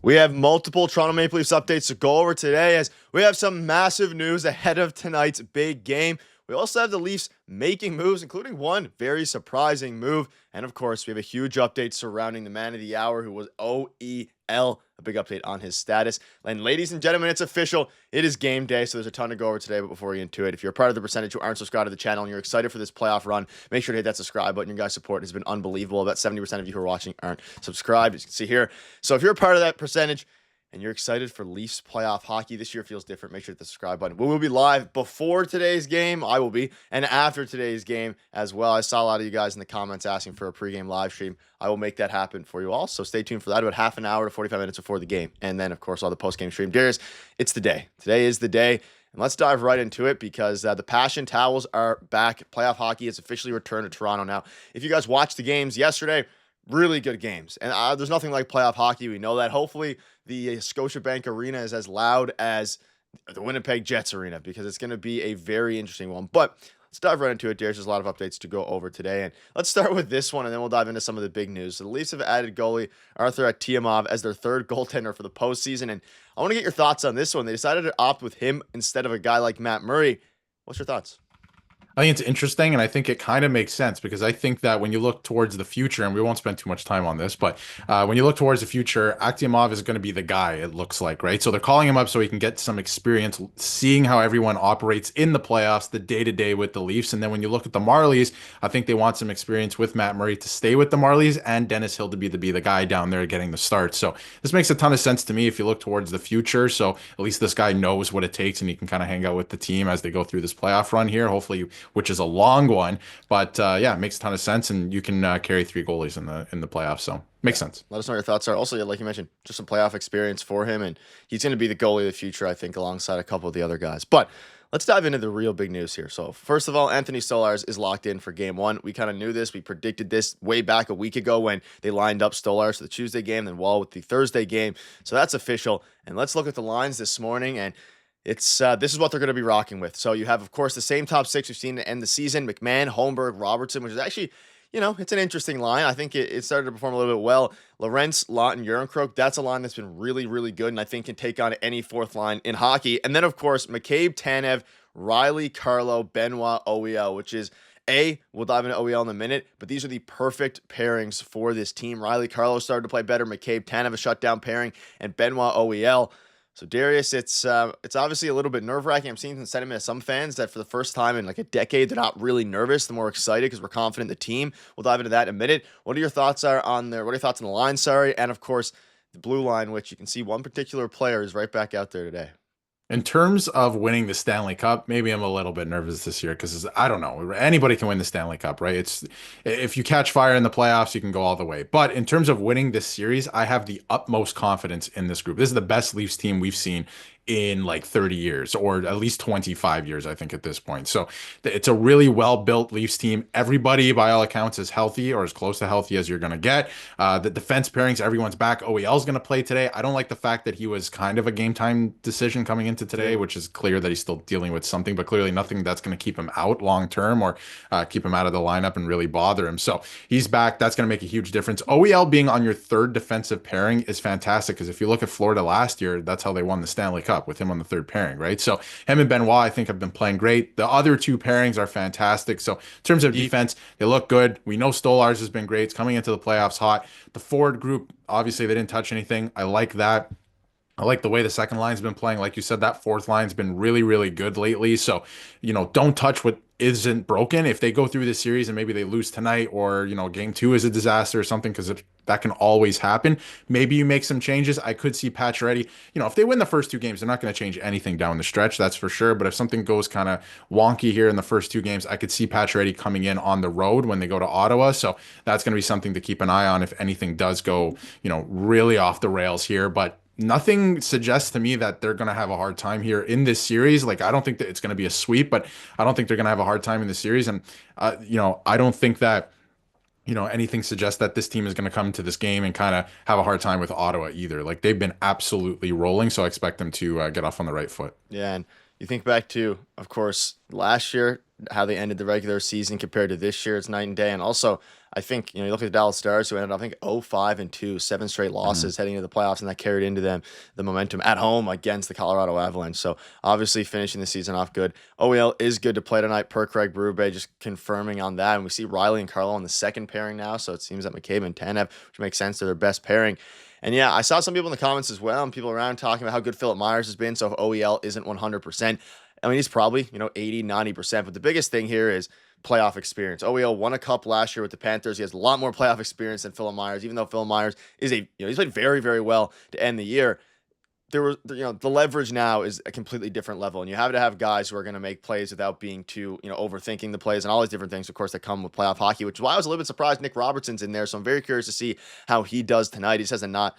We have multiple Toronto Maple Leafs updates to go over today as we have some massive news ahead of tonight's big game. We also have the Leafs making moves, including one very surprising move. And of course, we have a huge update surrounding the man of the hour who was OEL. A big update on his status. And ladies and gentlemen, it's official. It is game day, so there's a ton to go over today. But before we get into it, if you're a part of the percentage who aren't subscribed to the channel and you're excited for this playoff run, make sure to hit that subscribe button. Your guys' support has been unbelievable. About 70% of you who are watching aren't subscribed, as you can see here. So if you're a part of that percentage, and you're excited for Leafs playoff hockey, this year feels different, make sure to hit the subscribe button. We will be live before today's game. I will be. And after today's game as well. I saw a lot of you guys in the comments asking for a pregame live stream. I will make that happen for you all. So stay tuned for that about half an hour to 45 minutes before the game. And then, of course, all the postgame stream. Darius, it's the day. Today is the day. And let's dive right into it because the Passion Towels are back. Playoff hockey has officially returned to Toronto now. If you guys watched the games yesterday, really good games. And there's nothing like playoff hockey. We know that. Hopefully, the Scotiabank Arena is as loud as the Winnipeg Jets Arena because it's going to be a very interesting one. But let's dive right into it, Darius. There's a lot of updates to go over today. And let's start with this one, and then we'll dive into some of the big news. So the Leafs have added goalie Arthur Tiamov as their third goaltender for the postseason. And I want to get your thoughts on this one. They decided to opt with him instead of a guy like Matt Murray. What's your thoughts? I think it's interesting, and I think it kind of makes sense because I think that when you look towards the future, and we won't spend too much time on this, but when you look towards the future, Akhtiamov is going to be the guy, it looks like, right? So they're calling him up so he can get some experience seeing how everyone operates in the playoffs, the day-to-day with the Leafs. And then when you look at the Marlies, I think they want some experience with Matt Murray to stay with the Marlies and Dennis Hill to be the guy down there getting the start. So this makes a ton of sense to me if you look towards the future. So at least this guy knows what it takes and he can kind of hang out with the team as they go through this playoff run here, hopefully, which is a long one, but yeah, it makes a ton of sense, and you can carry three goalies in the playoffs, so makes sense. Let us know what your thoughts are. Also, yeah, like you mentioned, just some playoff experience for him, and he's going to be the goalie of the future, I think, alongside a couple of the other guys. But let's dive into the real big news here. So, first of all, Anthony Stolarz is locked in for game one. We kind of knew this. We predicted this way back a week ago when they lined up Stolarz for the Tuesday game, then Wall with the Thursday game. So that's official. And let's look at the lines this morning, and it's this is what they're going to be rocking with. So you have, of course, the same top six we've seen to end the season: McMahon, Holmberg, Robertson, which is actually, it's an interesting line. I think it started to perform a little bit well. Lorentz, Lawton, Uhrenkrok, that's a line that's been really, really good, and I think can take on any fourth line in hockey. And then, of course, McCabe, Tanev, Riley, Carlo, Benoit, OEL, which is we'll dive into OEL in a minute, but these are the perfect pairings for this team. Riley, Carlo started to play better. McCabe, Tanev, a shutdown pairing, and Benoit, OEL. So Darius, it's obviously a little bit nerve-wracking. I'm seeing some sentiment of some fans that for the first time in like a decade, they're not really nervous. They're more excited because we're confident in the team. We'll dive into that in a minute. What are your thoughts on the line? Sorry, and of course the blue line, which you can see one particular player is right back out there today. In terms of winning the Stanley Cup, maybe I'm a little bit nervous this year because I don't know. Anybody can win the Stanley Cup, right? It's if you catch fire in the playoffs, you can go all the way. But in terms of winning this series, I have the utmost confidence in this group. This is the best Leafs team we've seen in like 30 years or at least 25 years, I think, at this point. So it's a really well-built Leafs team. Everybody, by all accounts, is healthy or as close to healthy as you're going to get. The defense pairings, everyone's back. OEL's going to play today. I don't like the fact that he was kind of a game time decision coming into today, which is clear that he's still dealing with something, but clearly nothing that's going to keep him out long term or keep him out of the lineup and really bother him. So he's back. That's going to make a huge difference. OEL being on your third defensive pairing is fantastic because if you look at Florida last year, that's how they won the Stanley Cup, with him on the third pairing, right? So him and Benoit, I think, have been playing great. The other two pairings are fantastic. So in terms of defense, they look good. We know Stolarz has been great. It's coming into the playoffs hot. The forward group, obviously, they didn't touch anything. I like that. I like the way the second line's been playing. Like you said, that fourth line's been really, really good lately. So, don't touch what isn't broken. If they go through this series and maybe they lose tonight or, game two is a disaster or something, because that can always happen. Maybe you make some changes. I could see Pacioretty, if they win the first two games, they're not going to change anything down the stretch. That's for sure. But if something goes kind of wonky here in the first two games, I could see Pacioretty coming in on the road when they go to Ottawa. So that's going to be something to keep an eye on if anything does go, really off the rails here. But nothing suggests to me that they're going to have a hard time here in this series. Like, I don't think that it's going to be a sweep, but I don't think they're going to have a hard time in the series. And, I don't think that, anything suggests that this team is going to come to this game and kind of have a hard time with Ottawa either. Like, they've been absolutely rolling, so I expect them to get off on the right foot. Yeah, and You think back to, of course, last year, how they ended the regular season compared to this year, it's night and day. And also, I think, you look at the Dallas Stars who ended up, I think, 0-5-2, seven straight Mhm. losses heading into the playoffs, and that carried into them the momentum at home against the Colorado Avalanche. So obviously finishing the season off good. OEL is good to play tonight per Craig Berube, just confirming on that. And we see Riley and Carlo on the second pairing now. So it seems that McCabe and Tanev, which makes sense, they're their best pairing. And yeah, I saw some people in the comments as well, and people around talking about how good Philip Myers has been. So if OEL isn't 100%, I mean, he's probably, 80, 90%. But the biggest thing here is playoff experience. OEL won a cup last year with the Panthers. He has a lot more playoff experience than Philip Myers, even though Philip Myers is he's played very, very well to end the year. The leverage now is a completely different level, and you have to have guys who are going to make plays without being too, overthinking the plays and all these different things, of course, that come with playoff hockey, which is why I was a little bit surprised Nick Robertson's in there. So I'm very curious to see how he does tonight. He says I'm not,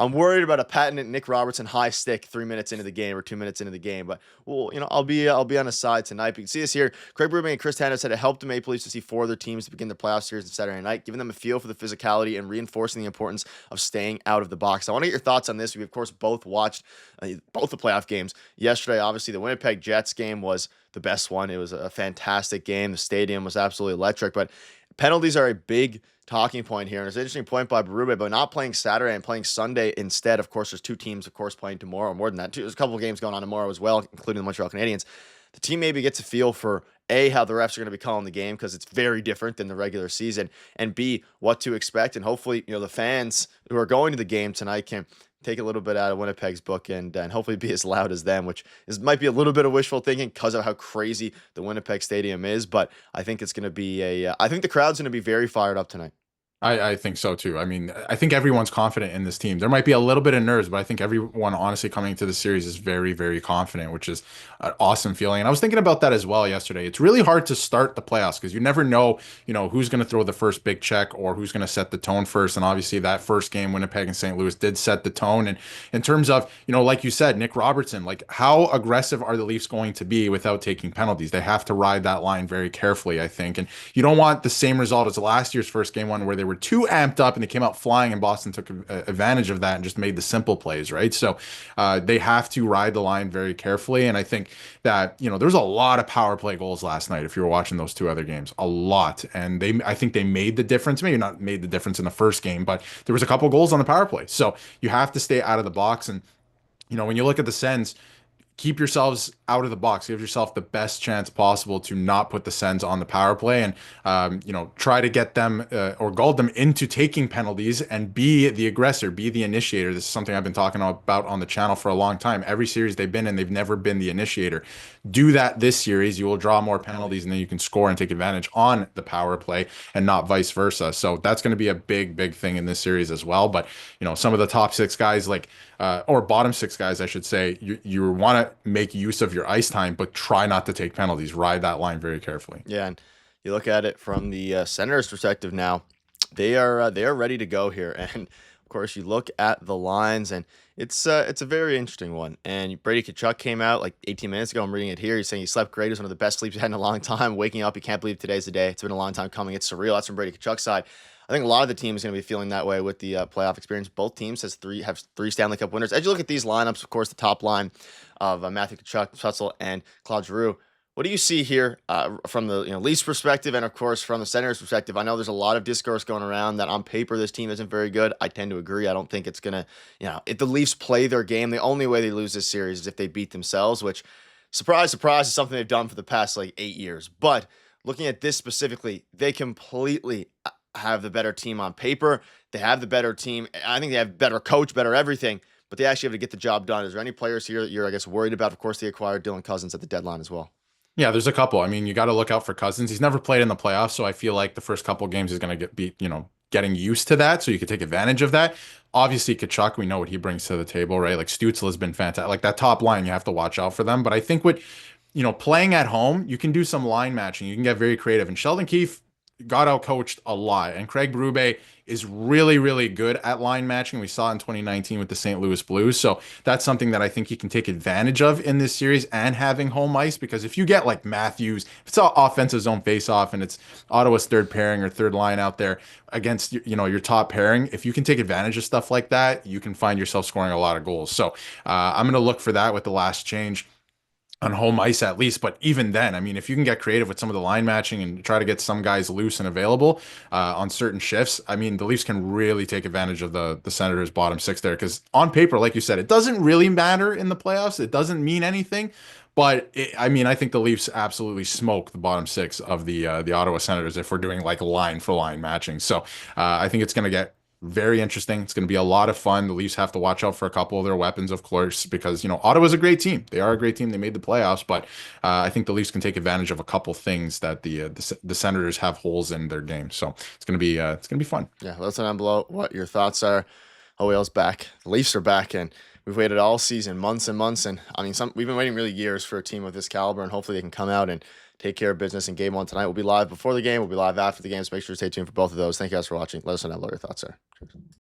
I'm worried about a patented Nick Robertson high stick 3 minutes into the game or 2 minutes into the game, but well, I'll be on his side tonight. But you can see this here. Craig Berube and Chris Tanev said it helped the Maple Leafs to see four of their teams to begin the playoff series on Saturday night, giving them a feel for the physicality and reinforcing the importance of staying out of the box. I want to get your thoughts on this. We of course both watched both the playoff games yesterday. Obviously, the Winnipeg Jets game was the best one. It was a fantastic game. The stadium was absolutely electric, but penalties are a big talking point here. And it's an interesting point by Berube, but not playing Saturday and playing Sunday instead. Of course, there's two teams, of course, playing tomorrow, more than that. There's a couple of games going on tomorrow as well, including the Montreal Canadiens. The team maybe gets a feel for A, how the refs are going to be calling the game because it's very different than the regular season, and B, what to expect. And hopefully, the fans who are going to the game tonight can take a little bit out of Winnipeg's book and hopefully be as loud as them, which might be a little bit of wishful thinking because of how crazy the Winnipeg Stadium is. But I think it's going to be I think the crowd's going to be very fired up tonight. I think so too. I mean, I think everyone's confident in this team. There might be a little bit of nerves, but I think everyone honestly coming to the series is very, very confident, which is an awesome feeling. And I was thinking about that as well yesterday. It's really hard to start the playoffs because you never know, who's going to throw the first big check or who's going to set the tone first. And obviously that first game, Winnipeg and St. Louis did set the tone. And in terms of, like you said, Nick Robertson, like how aggressive are the Leafs going to be without taking penalties? They have to ride that line very carefully, I think. And you don't want the same result as last year's first game one where they were too amped up and they came out flying and Boston took advantage of that and just made the simple plays, right? So they have to ride the line very carefully. And I think that, there's a lot of power play goals last night if you were watching those two other games, a lot. And I think they made the difference, maybe not made the difference in the first game, but there was a couple goals on the power play. So you have to stay out of the box. And, when you look at the Sens, keep yourselves out of the box. Give yourself the best chance possible to not put the Sens on the power play and, try to get them or gull them into taking penalties and be the aggressor, be the initiator. This is something I've been talking about on the channel for a long time. Every series they've been in, they've never been the initiator. Do that this series. You will draw more penalties and then you can score and take advantage on the power play and not vice versa. So that's going to be a big, big thing in this series as well. But, some of the top six guys or bottom six guys, I should say, you want to make use of your ice time, but try not to take penalties. Ride that line very carefully. Yeah, and you look at it from the Senators' perspective now. They are ready to go here, and of course you look at the lines, and it's a very interesting one. And Brady Tkachuk came out like 18 minutes ago. I'm reading it here. He's saying he slept great. It's one of the best sleeps he's had in a long time. Waking up, he can't believe today's the day. It's been a long time coming. It's surreal. That's from Brady Tkachuk's side. I think a lot of the team is going to be feeling that way with the playoff experience. Both teams have three Stanley Cup winners. As you look at these lineups, of course, the top line of Matthew Tkachuk, Tutzel, and Claude Giroux. What do you see here from the Leafs perspective, and of course from the Senators perspective? I know there's a lot of discourse going around that on paper this team isn't very good. I tend to agree. I don't think it's gonna, if the Leafs play their game, the only way they lose this series is if they beat themselves. Which, surprise, surprise, is something they've done for the past like 8 years. But looking at this specifically, they completely have the better team on paper. They have the better team. I think they have better coach, better everything. But they actually have to get the job done. Is there any players here that you're, I guess, worried about? Of course, they acquired Dylan Cousins at the deadline as well. Yeah, there's a couple. I mean, you got to look out for Cousins. He's never played in the playoffs, so I feel like the first couple games is going to getting used to that, so you could take advantage of that. Obviously, Kachuk, we know what he brings to the table, right? Like Stutzel has been fantastic. Like that top line, you have to watch out for them. But I think playing at home, you can do some line matching. You can get very creative. And Sheldon Keefe got out coached a lot. And Craig Berube is really, really good at line matching. We saw in 2019 with the St. Louis Blues. So that's something that I think he can take advantage of in this series and having home ice. Because if you get like Matthews, if it's an offensive zone face-off and it's Ottawa's third pairing or third line out there against your top pairing, if you can take advantage of stuff like that, you can find yourself scoring a lot of goals. So I'm going to look for that with the last change. on home ice at least. But even then, I mean, if you can get creative with some of the line matching and try to get some guys loose and available on certain shifts, I mean, the Leafs can really take advantage of the Senators' bottom six there. Because on paper, like you said, it doesn't really matter in the playoffs. It doesn't mean anything. But I mean, I think the Leafs absolutely smoke the bottom six of the Ottawa Senators if we're doing like line for line matching. So I think it's going to get very interesting. It's going to be a lot of fun. The Leafs have to watch out for a couple of their weapons, of course, because Ottawa's a great team. They are a great team. They made the playoffs, but I think the Leafs can take advantage of a couple things that the Senators have holes in their game. So it's gonna be fun. Yeah, let us know down below what your thoughts are. OEL's back. The Leafs are back, and we've waited all season, months and months, and I mean, we've been waiting really years for a team of this caliber, and hopefully they can come out and take care of business in Game 1 tonight. We'll be live before the game. We'll be live after the game, so make sure to stay tuned for both of those. Thank you guys for watching. Let us know down below what your thoughts are. Cheers.